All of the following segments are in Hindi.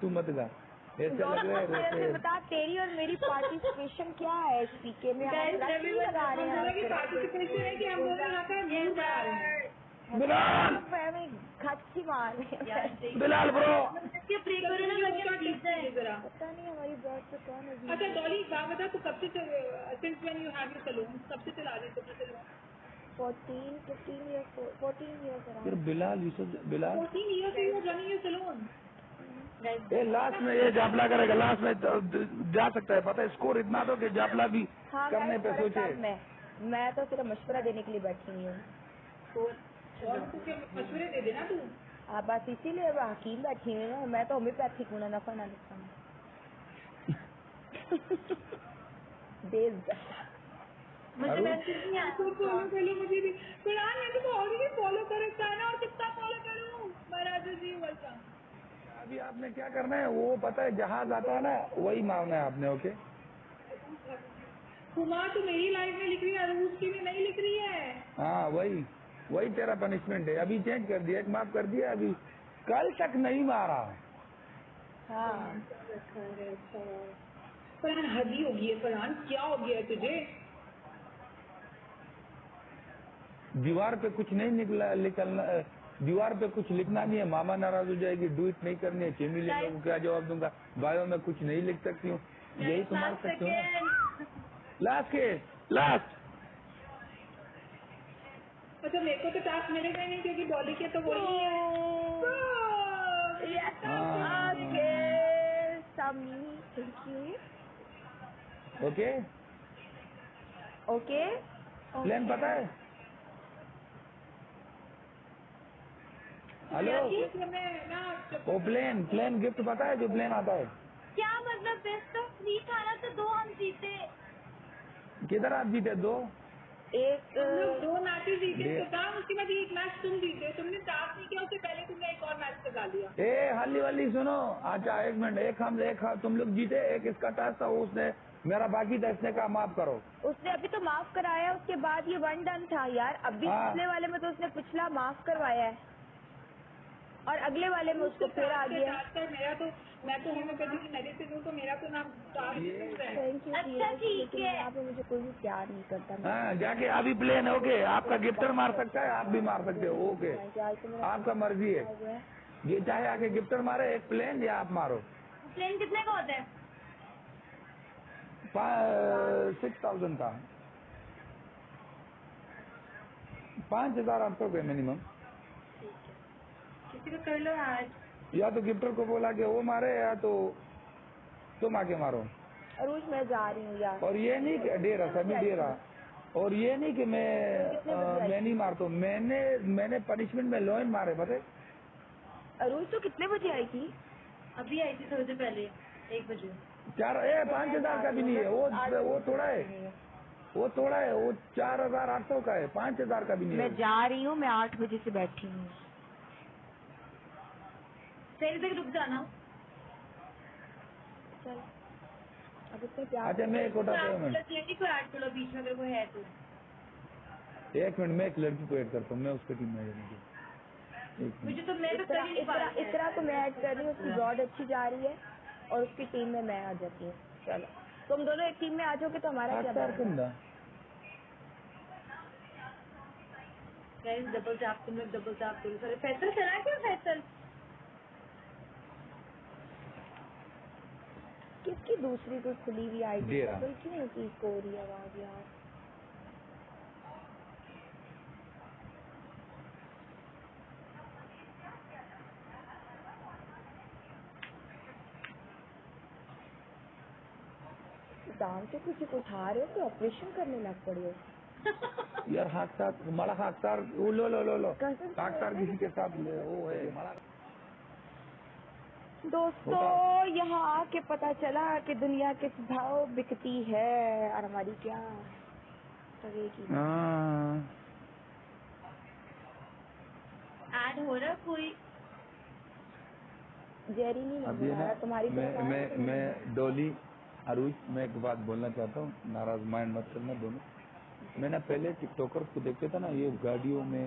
तू मत गा, ऐसे लग रहा है। बता तेरी और मेरी पार्टिसिपेशन क्या है इस पीके में? लगा रहे हैं बिलाल, खच्ची मार बिलाल ब्रो, पता नहीं हमारी बॉस से कौन है। अच्छा डॉली बता तू कब से since when you have your salon कब से चला रहे थे 14 years फिर Bilal Bilal 14 years you are running your salon. ये लास्ट में ये जापला करेगा, लास्ट में तो जा सकता है, पता है स्कोर इतना तो कि जापला भी करने पे सोचे। मैं तो सिर्फ मशवरा देने के लिए बैठी हुई हूँ। और तू क्या मशवरे दे देना तू। आप बस इसीलिए हकीम बैठी हुई ना, मैं तो होम्योपैथिक हूँ ना, नफा ना नुकसान। मुझे मैसेज नहीं आया। फॉलो कर लो मुझे भी। कुरान मैं तो ऑलरेडी फॉलो कर रखा है ना, और कितना फॉलो करूँ? महाराज जी बोलता। अभी आपने क्या करना है वो पता है, जहाज आता है ना वही मारना है आपने। ओके कुमार तो मेरी लाइफ में लिख रही है, उसकी में नहीं लिख रही है। हाँ वही तेरा पनिशमेंट है। अभी चेंज कर दिया, एक माफ कर दिया, अभी कल तक नहीं मारा। हाँ फरहान हदी हो गई है। फरहान क्या हो गया तुझे? दीवार पे कुछ नहीं निकलना, दीवार पे कुछ लिखना नहीं है, मामा नाराज हो जाएगी। डू इट नहीं करनी है, चेमी लेने को क्या जवाब दूंगा? बायो में कुछ नहीं लिख सकती हूँ, यही तो मार सकती हूँ ना। लास्ट अच्छा मेरे को तो टास्क मिलेगा नहीं क्योंकि डॉली के तो वही है। ओके प्लान पता है? हेलो वो प्लेन गिफ्ट पता है जो प्लेन आता है? क्या मतलब? बेस्ट ऑफ 3 था ना, तो 2 हम जीते। किधर आप जीते? 2 2 मैचेस जीते तो था, उसके बाद एक मैच तुम जीते। तुमने टास्क नहीं किया, उससे पहले तुमने एक और मैच लगा लिया। हल्ली वाली सुनो। अच्छा एक मिनट, एक तुम लोग जीते, एक इसका टास्क था, उसने मेरा बाकी था, इसने कहा माफ करो। उसने अभी तो माफ कराया, उसके बाद ये 1 डन था यार। अभी पिछले वाले में तो उसने पिछला माफ करवाया है, और अगले वाले में उसको फिर आ गया। मैं तो होम्योपैथी की मेडिसिन हूँ, तो मेरा तो नाम थैंक यू। अच्छा ठीक है, यहाँ पे मुझे कोई भी प्यार नहीं करता। हाँ जाके अभी प्लेन है। ओके आपका गिफ्टर मार सकता है, आप भी मार सकते हो। ओके आपका मर्जी है, ये चाहे आके गिफ्टर मारे एक प्लेन या आप मारो। प्लेन कितने का होता है? 6,000 का, 5,800 के मिनिमम। किसी को कर लो आज, या तो गिफ्टर को बोला कि वो मारे, या तो तुम आके मारो। अरुज मैं जा रही हूँ यार। और ये नहीं कि डेरा सभी डेरा, और ये नहीं कि मैं नहीं मारता हूँ। मैंने पनिशमेंट में लॉइन मारे पता। अरुज तो कितने बजे आई थी? अभी आई थी थोड़ी देर पहले, 1 बजे। 5,000 का भी नहीं है वो थोड़ा है, वो 4,800 का है, 5,000 का भी नहीं है। मैं जा रही हूँ, मैं 8 बजे से बैठी हूँ। सही तक रुक जाना। चल अब इतने प्यार। अच्छा मैं एक को ऐड कर लो बीच में अगर वो है तो। 1 मिनट, मैं एक लड़की को ऐड करता हूँ, मैं उसके टीम में मुझे तो मैं इतना तो मैं ऐड कर रही हूँ, उसकी ब्रॉड अच्छी जा रही है, और उसकी टीम में मैं आ जाती हूँ। चलो तुम दोनों एक टीम में आ जाओगे तो हमारा क्या बनेगा? डबल टैप, तुम लोग डबल टैप करो। फैसल चला क्या? फैसल किसकी दूसरी कोई खुली हुई आईडी है? क्यों होती इसको हो रही आवाज यार? दाम से कुछ उठा रहे हो कि ऑपरेशन करने लग पड़े हो? यार मला हाकतार लो हाकतार किसी के साथ वो है मला। दोस्तों यहाँ आके पता चला कि दुनिया किस भाव बिकती है, और हमारी क्या करेगी। ऐड हो रहा कोई जेरी नहीं नजर आ रहा तुम्हारी तरफ। मैं डोली अरुज, मैं एक बात बोलना चाहता हूँ, नाराज माइंड मत करना दोनों। मैं ना पहले टिकटॉकर्स को देखते था ना, ये गाड़ियों में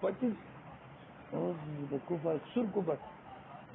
25